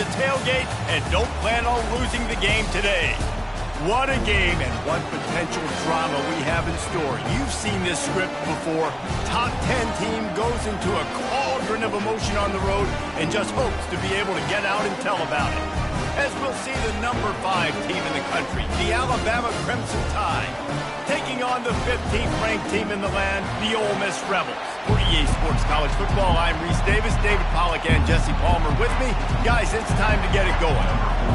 the tailgate and don't plan on losing the game today. What a game and what potential drama we have in store. You've seen this script before. Top 10 team goes into a cauldron of emotion on the road and just hopes to be able to get out and tell about it. As we'll see the number 5 team in the country, the Alabama Crimson Tide, taking on the 15th ranked team in the land, the Ole Miss Rebels. For EA Sports College Football, I'm Reese Davis, David Pollack, and Jesse Palmer with me. Guys, it's time to get it going.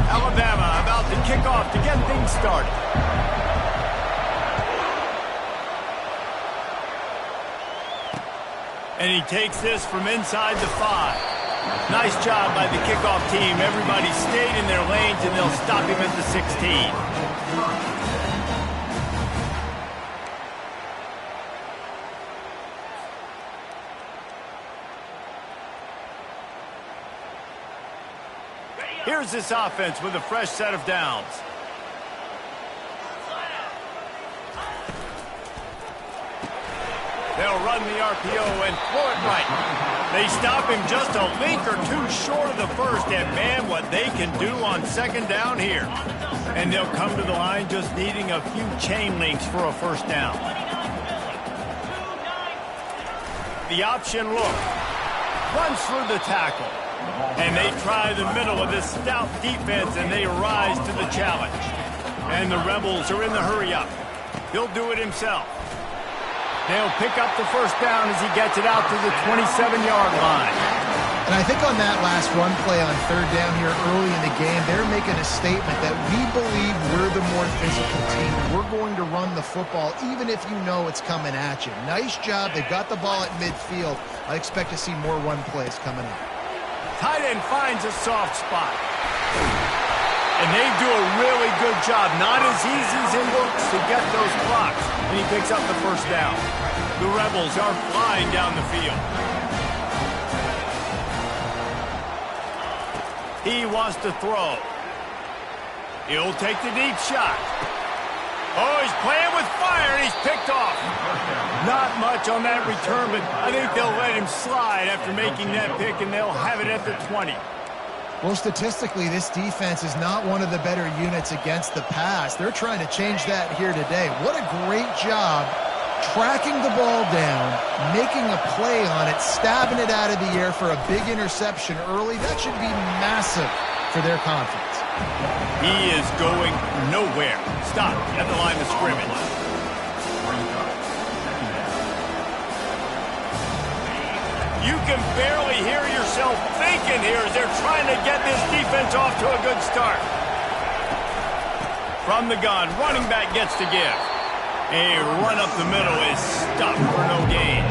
Alabama about to kick off to get things started. And he takes this from inside the 5. Nice job by the kickoff team. Everybody stayed in their lanes, and they'll stop him at the 16. Here's this offense with a fresh set of downs. They'll run the RPO and throw it right. They stop him just a link or two short of the first, and man, what they can do on second down here. And they'll come to the line just needing a few chain links for a first down. The option look. Runs through the tackle. And they try the middle of this stout defense, and they rise to the challenge. And the Rebels are in the hurry-up. He'll do it himself. They'll pick up the first down as he gets it out to the 27-yard line. And I think on that last run play on third down here early in the game, they're making a statement that we believe we're the more physical team. We're going to run the football even if you know it's coming at you. Nice job. They got the ball at midfield. I expect to see more run plays coming up. Tight end finds a soft spot. And they do a really good job. Not as easy as it looks to get those blocks. And he picks up the first down. The Rebels are flying down the field. He wants to throw. He'll take the deep shot. Oh, he's playing with fire, and he's picked off. Not much on that return, but I think they'll let him slide after making that pick, and they'll have it at the 20. Well, statistically, this defense is not one of the better units against the pass. They're trying to change that here today. What a great job tracking the ball down, making a play on it, stabbing it out of the air for a big interception early. That should be massive for their confidence. He is going nowhere. Stop at the line of scrimmage. You can barely hear yourself thinking here as they're trying to get this defense off to a good start. From the gun, running back gets to give. A run up the middle is stopped for no gain.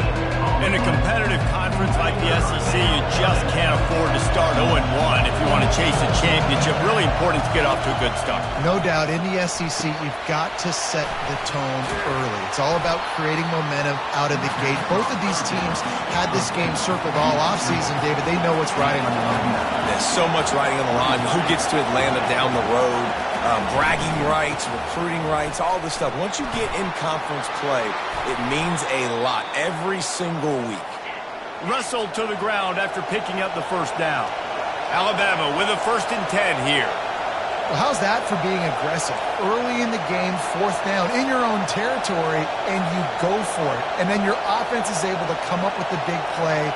In a competitive conference like the SEC, you just can't afford to start 0-1 if you want to chase a championship. Really important to get off to a good start. No doubt, in the SEC, you've got to set the tone early. It's all about creating momentum out of the gate. Both of these teams had this game circled all offseason, David. They know what's riding on the line. There's so much riding on the line. Who gets to Atlanta down the road? Bragging rights, recruiting rights, all this stuff. Once you get in conference play, it means a lot every single week. Wrestled to the ground after picking up the first down. Alabama with a 1st and 10 here. Well, how's that for being aggressive? Early in the game, 4th down, in your own territory, and you go for it. And then your offense is able to come up with the big play,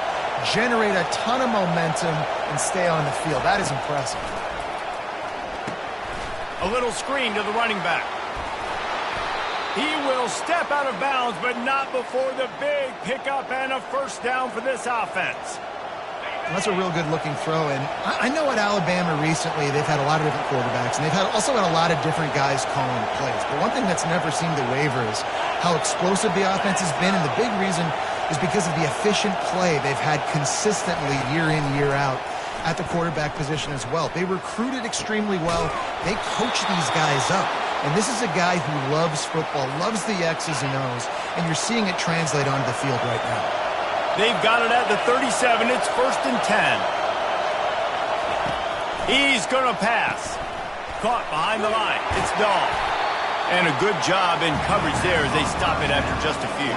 generate a ton of momentum, and stay on the field. That is impressive. A little screen to the running back. He will step out of bounds, but not before the big pickup and a first down for this offense. That's a real good-looking throw. And I know at Alabama recently they've had a lot of different quarterbacks, and they've also had a lot of different guys calling plays. But one thing that's never seemed to waver is how explosive the offense has been, and the big reason is because of the efficient play they've had consistently year in, year out at the quarterback position as well. They recruited extremely well. They coach these guys up. And this is a guy who loves football, loves the X's and O's, and you're seeing it translate onto the field right now. They've got it at the 37. It's 1st and 10. He's going to pass. Caught behind the line. It's Dahl. And a good job in coverage there as they stop it after just a few.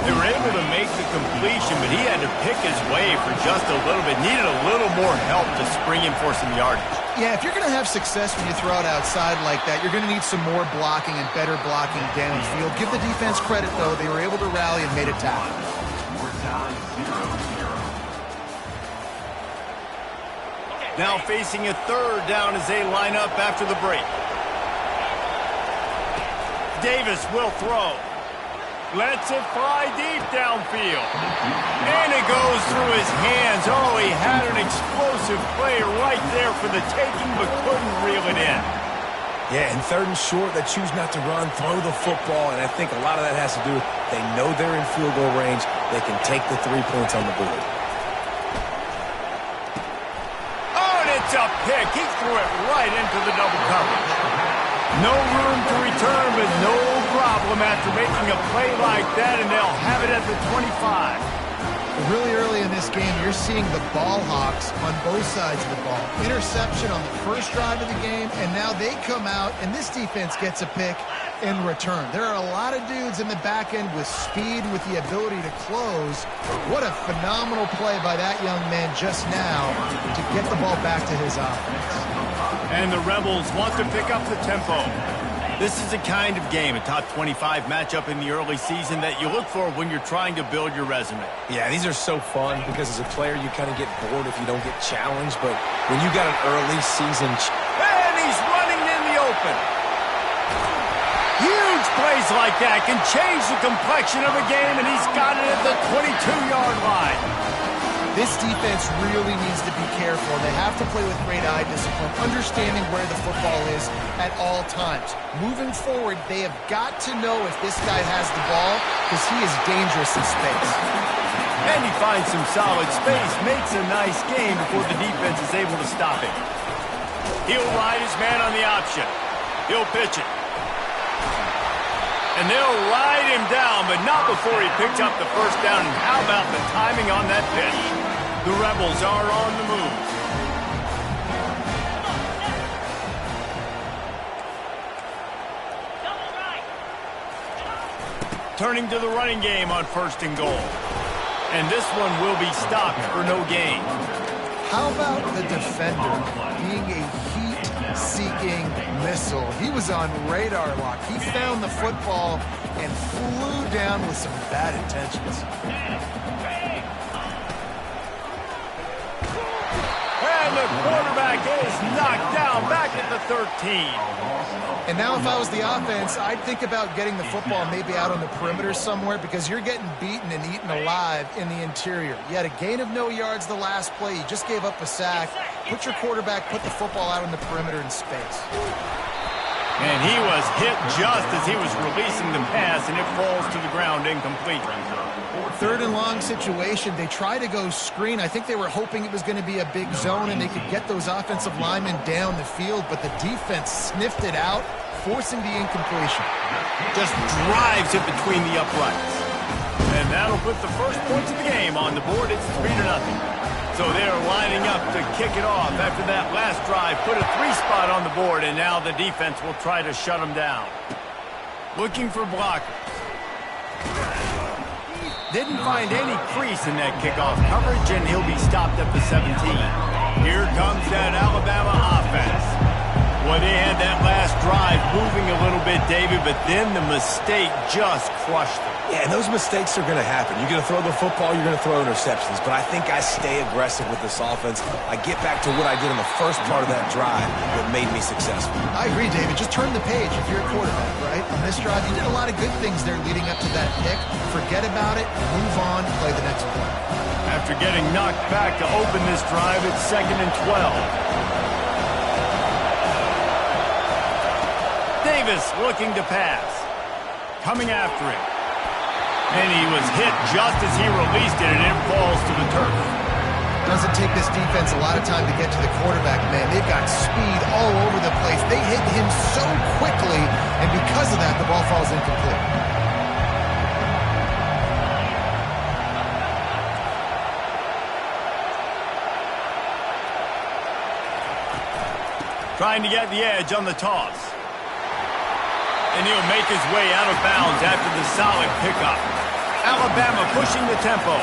They were able to make the completion, but he had to pick his way for just a little bit. Needed a little more help to spring him for some yardage. Yeah, if you're going to have success when you throw it outside like that, you're going to need some more blocking and better blocking downfield. Give the defense credit, though. They were able to rally and made a tackle. Now facing a third down as they line up after the break. Davis will throw. Lets it fly deep downfield. And it goes through his hands. Oh, he had an explosive play right there for the taking, but couldn't reel it in. Yeah, and third and short, they choose not to run, throw the football, and I think a lot of that has to do with they know they're in field goal range. They can take the 3 points on the board. Oh, and it's a pick. He threw it right into the double coverage. No room to return, but no problem after making a play like that, and they'll have it at the 25. Really early in this game, you're seeing the ball hawks on both sides of the ball. Interception on the first drive of the game, and now they come out, and this defense gets a pick in return. There are a lot of dudes in the back end with speed, with the ability to close. What a phenomenal play by that young man just now to get the ball back to his offense. And the Rebels want to pick up the tempo. This is the kind of game, a top 25 matchup in the early season, that you look for when you're trying to build your resume. Yeah, these are so fun because as a player, you kind of get bored if you don't get challenged. But when you got an early season... And he's running in the open. Huge plays like that can change the complexion of a game, and he's got it at the 22-yard line. This defense really needs to be careful. They have to play with great eye discipline, understanding where the football is at all times. Moving forward, they have got to know if this guy has the ball, because he is dangerous in space. And he finds some solid space, makes a nice game before the defense is able to stop him. He'll ride his man on the option. He'll pitch it. And they'll ride him down, but not before he picks up the first down. And how about the timing on that pitch? The Rebels are on the move. Turning to the running game on 1st and goal. And this one will be stopped for no gain. How about the defender being a heat-seeking missile? He was on radar lock. He found the football and flew down with some bad intentions. And the quarterback is knocked down back at the 13. And now if I was the offense, I'd think about getting the football maybe out on the perimeter somewhere, because you're getting beaten and eaten alive in the interior. You had a gain of no yards the last play. You just gave up a sack. Put your quarterback, put the football out on the perimeter in space. And he was hit just as he was releasing the pass, and it falls to the ground incomplete. 3rd and long situation. They try to go screen. I think they were hoping it was going to be a big zone and they could get those offensive linemen down the field, but the defense sniffed it out, forcing the incompletion. Just drives it between the uprights. And that'll put the first points of the game on the board. It's 3-0. So they're lining up to kick it off after that last drive. Put a 3-spot on the board, and now the defense will try to shut them down. Looking for blockers. Didn't find any crease in that kickoff coverage, and he'll be stopped at the 17. Here comes that Alabama offense. Well, they had that last drive moving a little bit, David, but then the mistake just crushed them. Yeah, and those mistakes are going to happen. You're going to throw the football, you're going to throw interceptions. But I think I stay aggressive with this offense. I get back to what I did in the first part of that drive that made me successful. I agree, David. Just turn the page if you're a quarterback, right? On this drive, you did a lot of good things there leading up to that pick. Forget about it, move on, play the next play. After getting knocked back to open this drive, it's 2nd and 12. Davis looking to pass. Coming after him. And he was hit just as he released it, and it falls to the turf. Doesn't take this defense a lot of time to get to the quarterback, man. They've got speed all over the place. They hit him so quickly, and because of that, the ball falls incomplete. Trying to get the edge on the toss. And he'll make his way out of bounds after the solid pickup. Alabama pushing the tempo.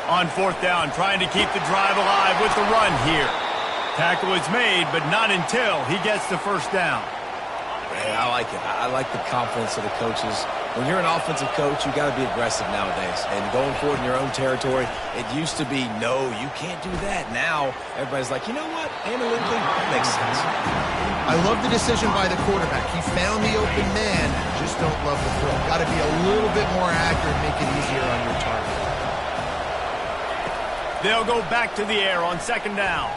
On fourth down, trying to keep the drive alive with the run here. Tackle is made, but not until he gets the first down. Hey, I like it. I like the confidence of the coaches. When you're an offensive coach, you got to be aggressive nowadays. And going forward in your own territory, it used to be, no, you can't do that. Now, everybody's like, you know what? Analytically, that makes sense. I love the decision by the quarterback. He found the open man. Just don't love the throw. Got to be a little bit more accurate, make it easier on your target. They'll go back to the air on second down.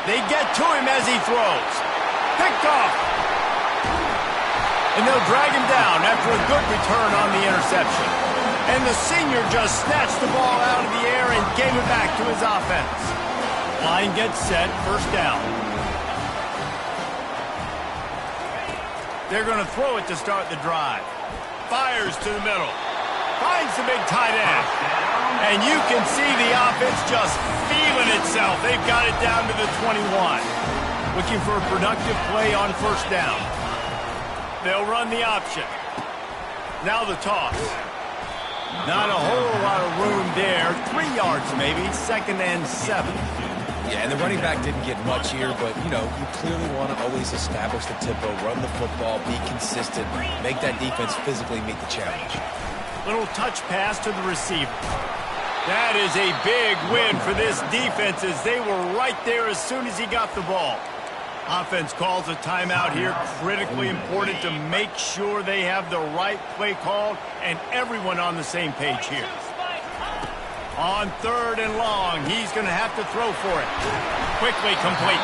They get to him as he throws. Picked off. And they'll drag him down after a good return on the interception. And the senior just snatched the ball out of the air and gave it back to his offense. Line gets set, first down. They're going to throw it to start the drive. Fires to the middle. Finds the big tight end. And you can see the offense just feeling itself. They've got it down to the 21. Looking for a productive play on first down. They'll run the option. Now the toss. Not a whole lot of room there. 3 yards maybe, 2nd and 7. Yeah, and the running back didn't get much here, but, you know, you clearly want to always establish the tempo, run the football, be consistent, make that defense physically meet the challenge. Little touch pass to the receiver. That is a big win for this defense as they were right there as soon as he got the ball. Offense calls a timeout here. Critically important to make sure they have the right play called and everyone on the same page here. On 3rd and long, he's going to have to throw for it. Quickly complete.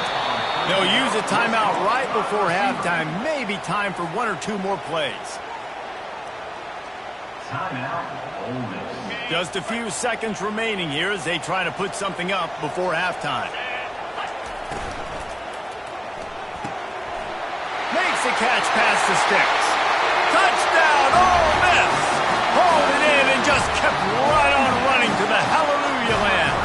They'll use a timeout right before halftime. Maybe time for 1 or 2 more plays. Just a few seconds remaining here as they try to put something up before halftime. Makes the catch past the sticks. Touchdown, Ole Miss. Hauled it in and just kept right on running to the hallelujah land.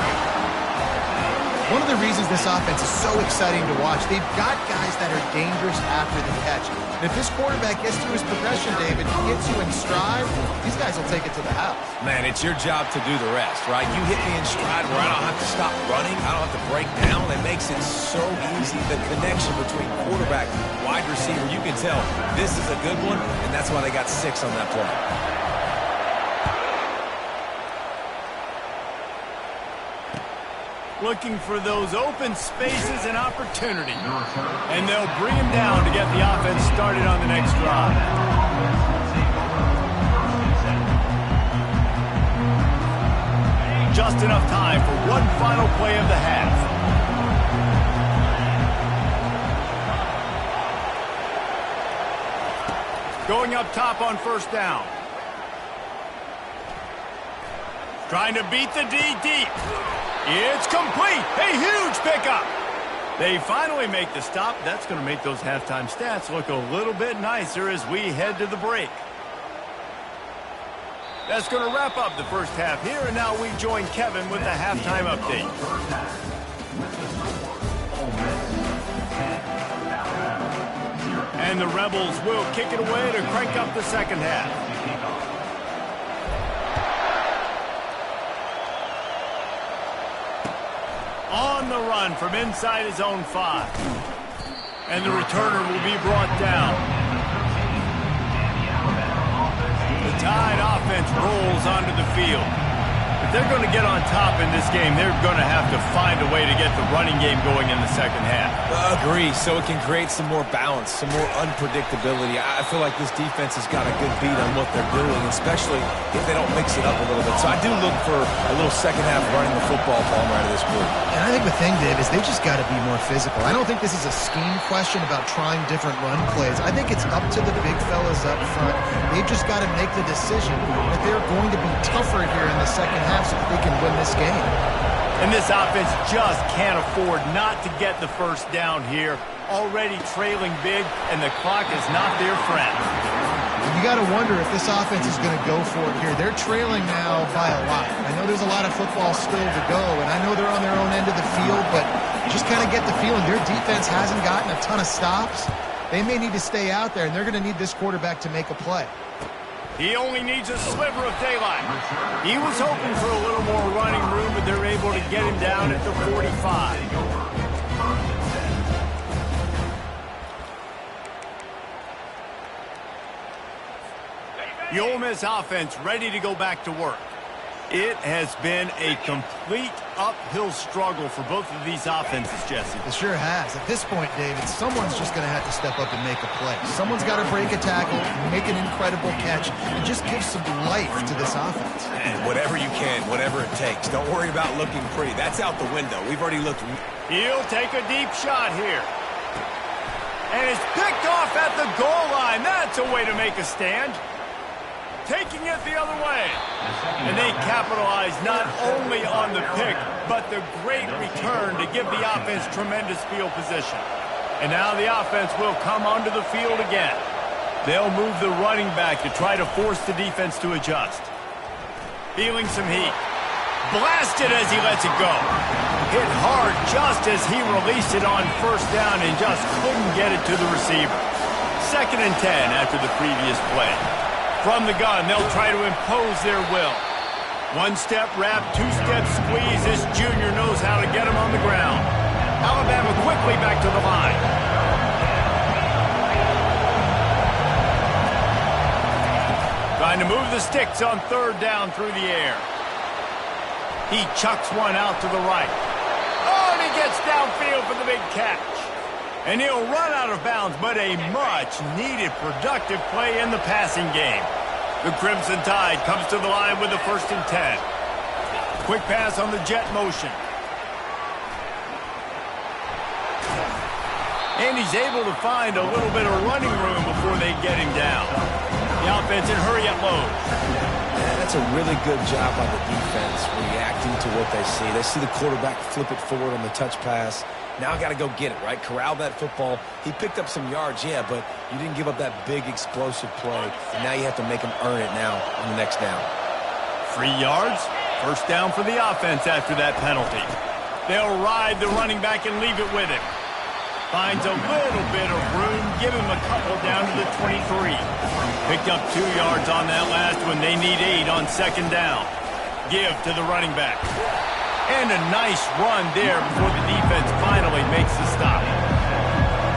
One of the reasons this offense is so exciting to watch, they've got guys that are dangerous after the catch. And if this quarterback gets through his progression, David, he gets you in stride, these guys will take it to the house. Man, it's your job to do the rest, right? You hit me in stride where I don't have to stop running. I don't have to break down. It makes it so easy. The connection between quarterback and wide receiver, you can tell this is a good one, and that's why they got 6 on that play. Looking for those open spaces and opportunity. And they'll bring him down to get the offense started on the next drive. Just enough time for one final play of the half. Going up top on first down. Trying to beat the D deep. It's complete. A huge pickup. They finally make the stop. That's going to make those halftime stats look a little bit nicer as we head to the break. That's going to wrap up the first half here, and now we join Kevin with the halftime update. And the Rebels will kick it away to crank up the second half. On the run from inside his own 5. And the returner will be brought down. The Tide offense rolls onto the field. If they're going to get on top in this game, they're going to have to find a way to get the running game going in the second half. Agree, so it can create some more balance, some more unpredictability. I feel like this defense has got a good beat on what they're doing, especially if they don't mix it up a little bit. So I do look for a little second half running the football bomb out of this group. And I think the thing, Dave, is they just got to be more physical. I don't think this is a scheme question about trying different run plays. I think it's up to the big fellas up front. They've just got to make the decision that they're going to be tougher here in the second half so that they can win this game. And this offense just can't afford not to get the first down here. Already trailing big, and the clock is not their friend. You got to wonder if this offense is going to go for it here. They're trailing now by a lot. I know there's a lot of football still to go, and I know they're on their own end of the field, but just kind of get the feeling their defense hasn't gotten a ton of stops. they may need to stay out there, and they're going to need this quarterback to make a play. He only needs a sliver of daylight. He was hoping for a little more running room, but they're able to get him down at the 45. The Ole Miss offense ready to go back to work. It has been a complete uphill struggle for both of these offenses, Jesse. It sure has. At this point, David, someone's just going to have to step up and make a play. Someone's got to break a tackle, make an incredible catch, and just give some life to this offense. And whatever you can, whatever it takes. Don't worry about looking pretty. That's out the window. We've already looked. He'll take a deep shot here. And it's picked off at the goal line. That's a way to make a stand. Taking it the other way. And they capitalize not only on the pick, but the great return to give the offense tremendous field position. And now the offense will come onto the field again. They'll move the running back to try to force the defense to adjust. Feeling some heat. Blasted as he lets it go. Hit hard just as he released it on first down and just couldn't get it to the receiver. 2nd and 10 after the previous play. From the gun, they'll try to impose their will. 1-step wrap, 2-step squeeze. This junior knows how to get him on the ground. Alabama quickly back to the line. Trying to move the sticks on 3rd down through the air. He chucks one out to the right. Oh, and he gets downfield for the big catch. And he'll run out of bounds, but a much-needed productive play in the passing game. The Crimson Tide comes to the line with the 1st and 10. Quick pass on the jet motion. And he's able to find a little bit of running room before they get him down. The offense in hurry-up mode. That's a really good job by the defense, reacting to what they see. They see the quarterback flip it forward on the touch pass. Now I got to go get it, right? Corral that football. He picked up some yards, yeah, but you didn't give up that big explosive play. And now you have to make him earn it now on the next down. 3 yards. 1st down for the offense after that penalty. They'll ride the running back and leave it with him. Finds a little bit of room. Give him a couple down to the 23. Picked up 2 yards on that last one. They need 8 on 2nd down. Give to the running back. And a nice run there before the defense finally makes the stop.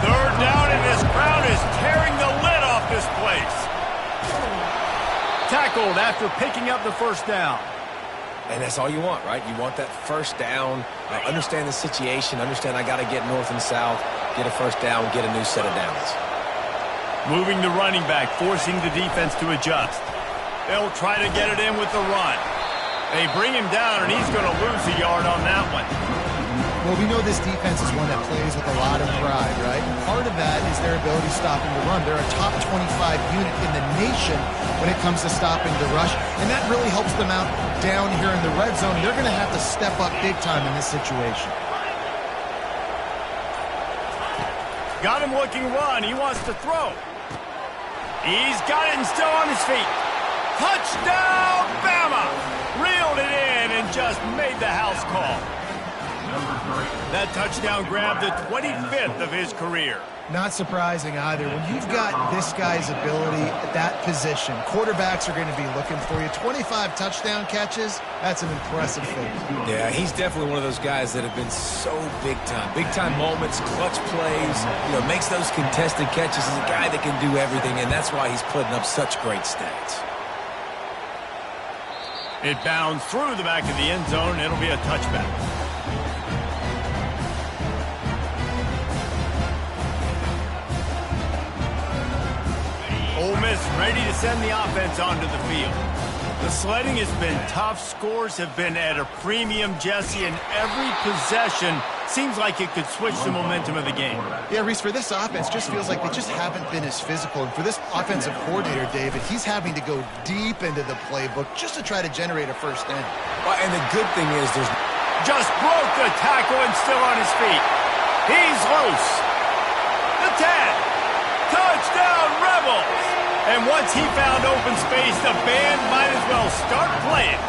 3rd down, and this crowd is tearing the lid off this place. Tackled after picking up the 1st down. And that's all you want, right? You want that 1st down. Understand the situation. Understand I got to get north and south. Get a 1st down. Get a new set of downs. Moving the running back, forcing the defense to adjust. They'll try to get it in with the run. They bring him down, and he's going to lose a yard on that one. Well, we know this defense is one that plays with a lot of pride, right? And part of that is their ability stopping the run. They're a top 25 unit in the nation when it comes to stopping the rush, and that really helps them out down here in the red zone. They're going to have to step up big time in this situation. Got him looking run. He wants to throw. He's got it and still on his feet. Touchdown, Bama! Reeled it in and just made the house call. That touchdown grabbed the 25th of his career. Not surprising either. When you've got this guy's ability at that position, quarterbacks are going to be looking for you. 25 touchdown catches, that's an impressive thing. Yeah, he's definitely one of those guys that have been so big time. Big time moments, clutch plays, makes those contested catches. He's a guy that can do everything, and that's why he's putting up such great stats. It bounds through the back of the end zone. It'll be a touchback. Ole Miss ready to send the offense onto the field. The sledding has been tough. Scores have been at a premium, Jesse, and every possession seems like it could switch the momentum of the game. Yeah, Reese, for this offense, just feels like they just haven't been as physical. And for this offensive coordinator, David, he's having to go deep into the playbook just to try to generate a 1st down. Well, and the good thing is there's... Just broke the tackle and still on his feet. He's loose. The 10. Touchdown, Rebels. And once he found open space, the band might as well start playing.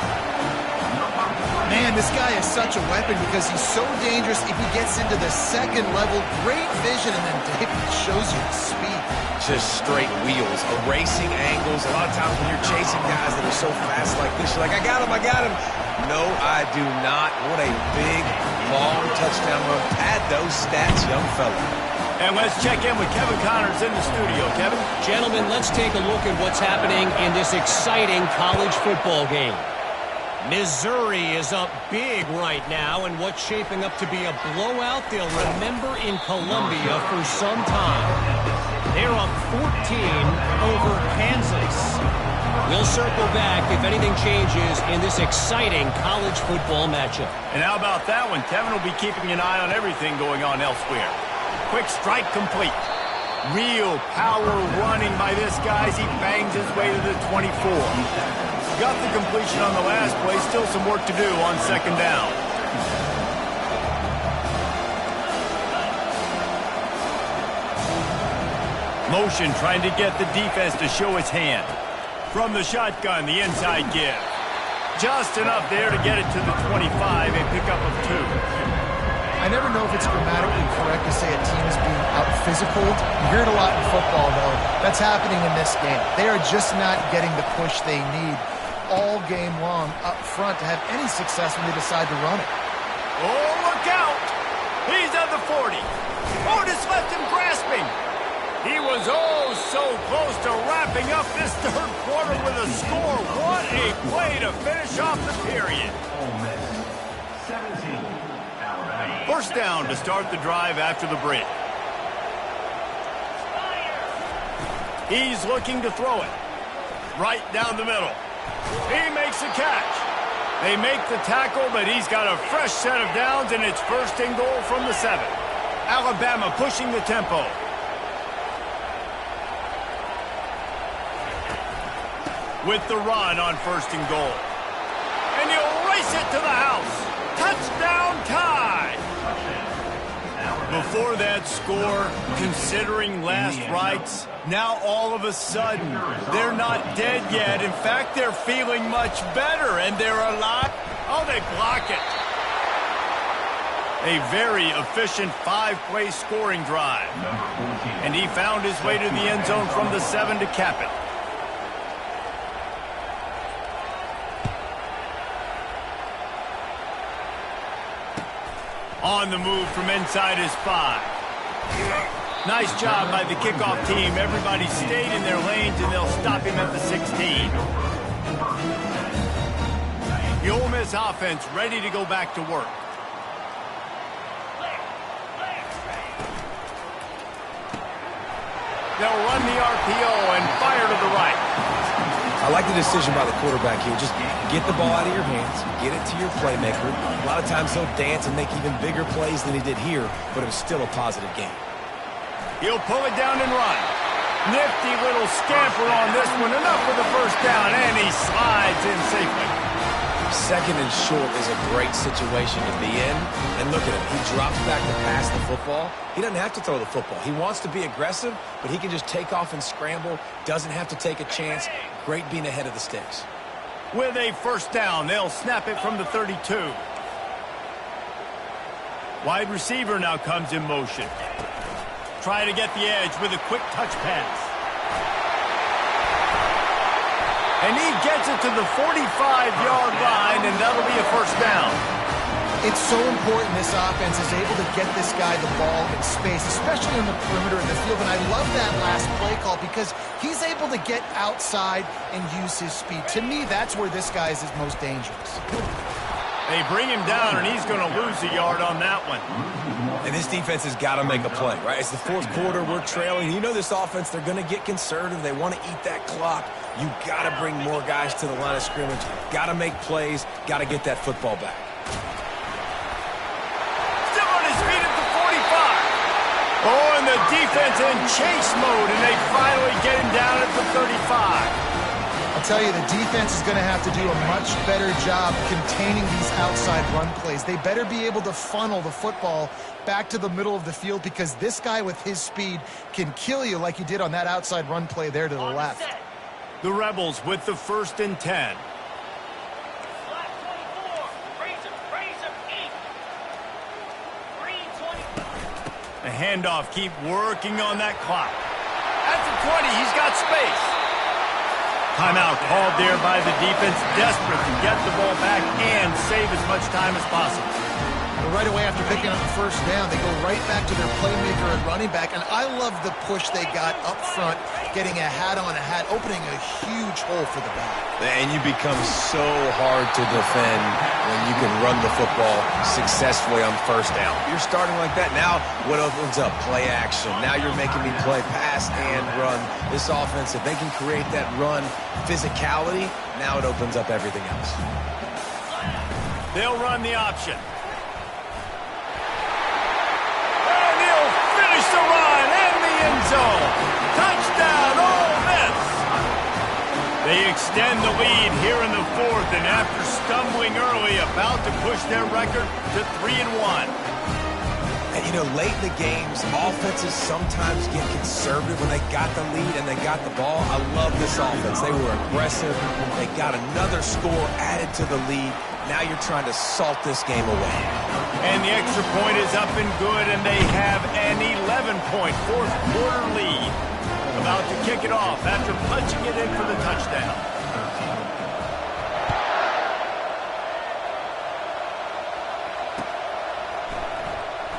Man, this guy is such a weapon because he's so dangerous if he gets into the second level. Great vision, and then David shows you his speed. Just straight wheels, erasing angles. A lot of times when you're chasing guys that are so fast like this, you're like, I got him, I got him. No, I do not. What a big, long touchdown run. Pad those stats, young fella. And let's check in with Kevin Connors in the studio. Kevin? Gentlemen, let's take a look at what's happening in this exciting college football game. Missouri is up big right now in what's shaping up to be a blowout they'll remember in Columbia for some time. They're up 14 over Kansas. We'll circle back if anything changes in this exciting college football matchup. And how about that one? Kevin will be keeping an eye on everything going on elsewhere. Quick strike complete. Real power running by this guy as he bangs his way to the 24. Got the completion on the last play. Still some work to do on second down. Motion trying to get the defense to show his hand. From the shotgun, the inside give. Just enough there to get it to the 25, a pickup of 2. I never know if it's grammatically correct to say a team is being out-physicaled. You hear it a lot in football, though. That's happening in this game. They are just not getting the push they need all game long up front to have any success when they decide to run it. Oh, look out! He's at the 40. Oh, just left him grasping. He was oh so close to wrapping up this third quarter with a score. What a play to finish off the period. First down to start the drive after the break. He's looking to throw it. Right down the middle. He makes a catch. They make the tackle, but he's got a fresh set of downs, and it's first and goal from the 7. Alabama pushing the tempo. With the run on first and goal. And he'll race it to the house. Touchdown tie. Before that score, considering last rites, now all of a sudden, they're not dead yet. In fact, they're feeling much better, and they're alive. Oh, they block it. A very efficient 5-play scoring drive. And he found his way to the end zone from the 7 to cap it. On the move from inside his 5. Nice job by the kickoff team. Everybody stayed in their lanes, and they'll stop him at the 16. The Ole Miss offense ready to go back to work. They'll run the RPO and fire to the right. I like the decision by the quarterback here. Just get the ball out of your hands, get it to your playmaker. A lot of times he'll dance and make even bigger plays than he did here, but it was still a positive game. He'll pull it down and run. Nifty little scamper on this one. Enough for the first down, and he slides in safely. Second and short is a great situation to be in. And look at him. He drops back to pass the football. He doesn't have to throw the football. He wants to be aggressive, but he can just take off and scramble. Doesn't have to take a chance. Great being ahead of the sticks. With a first down, they'll snap it from the 32. Wide receiver now comes in motion. Try to get the edge with a quick touch pass. And he gets it to the 45-yard line, and that'll be a first down. It's so important this offense is able to get this guy the ball in space, especially on the perimeter of the field. And I love that last play call because he's able to get outside and use his speed. To me, that's where this guy is his most dangerous. They bring him down, and he's going to lose a yard on that one. And this defense has got to make a play, right? It's the fourth quarter. We're trailing. You know this offense, they're going to get conservative. They want to eat that clock. You got to bring more guys to the line of scrimmage. Got to make plays. Got to get that football back. Still on his feet at the 45. Oh, and the defense in chase mode, and they finally get him down at the 35. I'll tell you, the defense is going to have to do a much better job containing these outside run plays. They better be able to funnel the football back to the middle of the field because this guy with his speed can kill you like he did on that outside run play there to the left. The Rebels with the 1st and 10. The handoff, keep working on that clock. At the 20, he's got space. Timeout called there by the defense, desperate to get the ball back and save as much time as possible. Well, right away after picking up the first down, they go right back to their playmaker and running back, and I love the push they got up front, getting a hat on a hat, opening a huge hole for the back. And you become so hard to defend when you can run the football successfully on first down. You're starting like that. Now what opens up? Play action. Now you're making me play pass and run. This offense, if they can create that run physicality, now it opens up everything else. They'll run the option. And he'll finish the run in the end zone. Touchdown, Ole Miss. They extend the lead here in the fourth, and after stumbling early, about to push their record to 3-1. And, you know, late in the games, offenses sometimes get conservative when they got the lead and they got the ball. I love this offense. They were aggressive. They got another score added to the lead. Now you're trying to salt this game away. And the extra point is up and good, and they have an 11-point fourth quarter lead. About to kick it off after punching it in for the touchdown.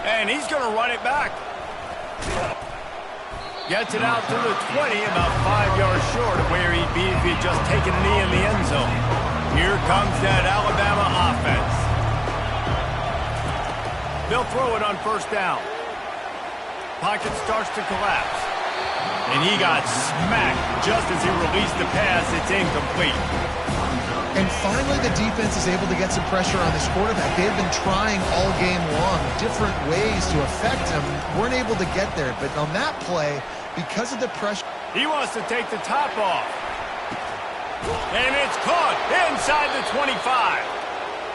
And he's going to run it back. Gets it out to the 20, about 5 yards short of where he'd be if he'd just taken a knee in the end zone. Here comes that Alabama offense. They'll throw it on first down. Pocket starts to collapse. And he got smacked just as he released the pass. It's incomplete. And finally, the defense is able to get some pressure on this quarterback. They've been trying all game long different ways to affect him. Weren't able to get there. But on that play, because of the pressure... He wants to take the top off. And it's caught inside the 25.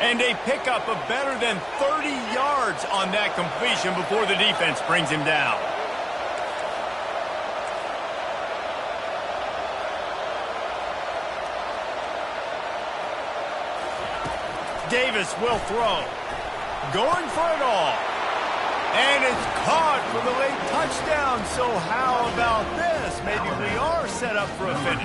And a pickup of better than 30 yards on that completion before the defense brings him down. Davis will throw. Going for it all. And it's caught for the late touchdown. So how about this? Maybe we are set up for a finish.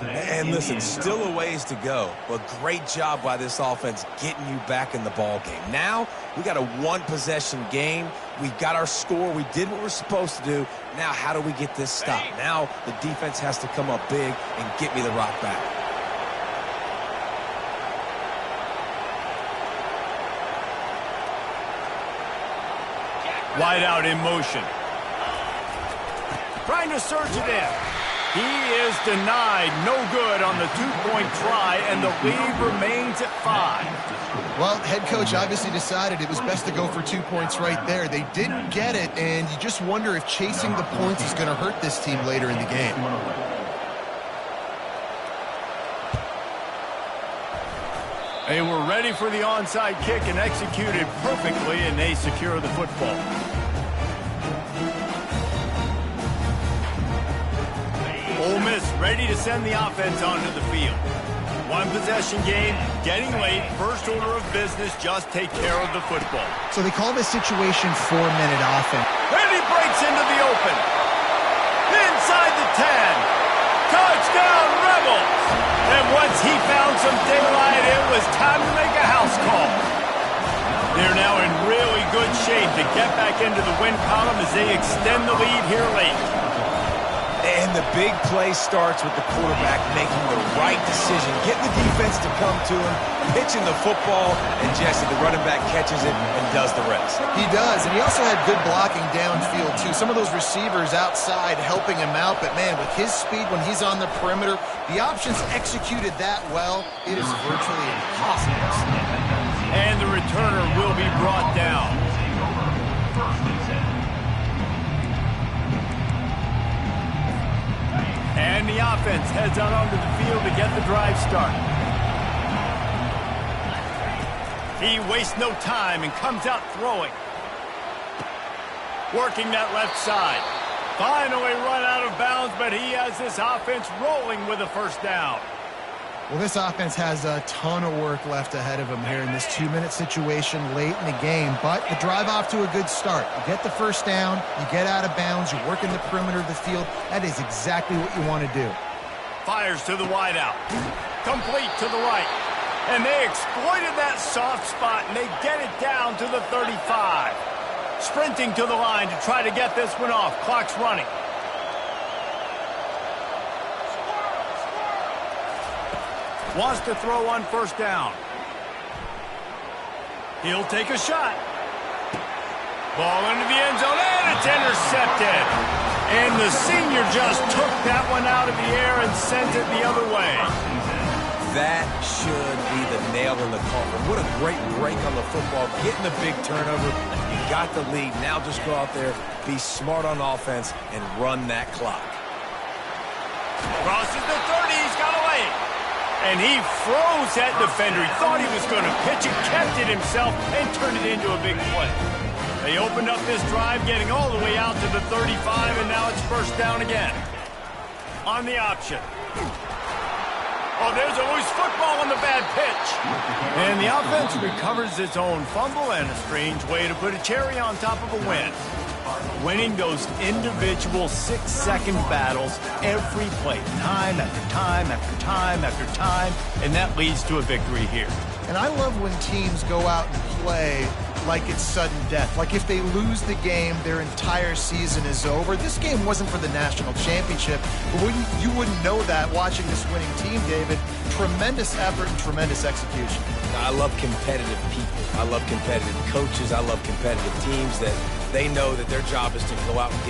And listen, still a ways to go, but great job by this offense getting you back in the ball game. Now, we got a one-possession game. We got our score. We did what we're supposed to do. Now, how do we get this stopped? Now, the defense has to come up big and get me the rock back. Wide out in motion. Trying to surge it in. He is denied. No good on the two-point try, and the lead remains at 5. Well, head coach obviously decided it was best to go for 2 points right there. They didn't get it, and you just wonder if chasing the points is going to hurt this team later in the game. They were ready for the onside kick and executed perfectly, and they secure the football. Ole Miss ready to send the offense onto the field. One-possession game, getting late, first order of business, just take care of the football. So they call this situation 4-minute offense. And he breaks into the open. Inside the 10. Touchdown, Rebels! And once he found some daylight, it was time to make a house call. They're now in really good shape to get back into the win column as they extend the lead here late. And the big play starts with the quarterback making the right decision, getting the defense to come to him, pitching the football, and Jesse, the running back, catches it and does the rest. He does, and he also had good blocking downfield, too. Some of those receivers outside helping him out, but, man, with his speed when he's on the perimeter, the options executed that well, it is virtually impossible to stop. And the returner will be brought down. And the offense heads out onto the field to get the drive started. He wastes no time and comes out throwing. Working that left side. Finally run out of bounds, but he has this offense rolling with a first down. Well, this offense has a ton of work left ahead of them here in this 2-minute situation late in the game, but the drive off to a good start. You get the first down, you get out of bounds, you work in the perimeter of the field. That is exactly what you want to do. Fires to the wideout. Complete to the right. And they exploited that soft spot, and they get it down to the 35. Sprinting to the line to try to get this one off. Clock's running. Wants to throw on first down. He'll take a shot. Ball into the end zone, and it's intercepted. And the senior just took that one out of the air and sent it the other way. That should be the nail in the coffin. What a great break on the football. Getting the big turnover. You got the lead. Now just go out there, be smart on offense, and run that clock. Crosses the 30. He's got away. And he froze that defender. He thought he was going to pitch it, kept it himself, and turned it into a big play. They opened up this drive, getting all the way out to the 35, and now it's first down again. On the option. Oh, there's a loose football on the bad pitch. And the offense recovers its own fumble, and a strange way to put a cherry on top of a win. Winning those individual 6-second battles every play, time after time after time after time, and that leads to a victory here. And I love when teams go out and play like it's sudden death. Like if they lose the game, their entire season is over. This game wasn't for the national championship, but you wouldn't know that watching this winning team, David. Tremendous effort and tremendous execution. I love competitive people. I love competitive coaches. I love competitive teams that they know that their job is to go out and get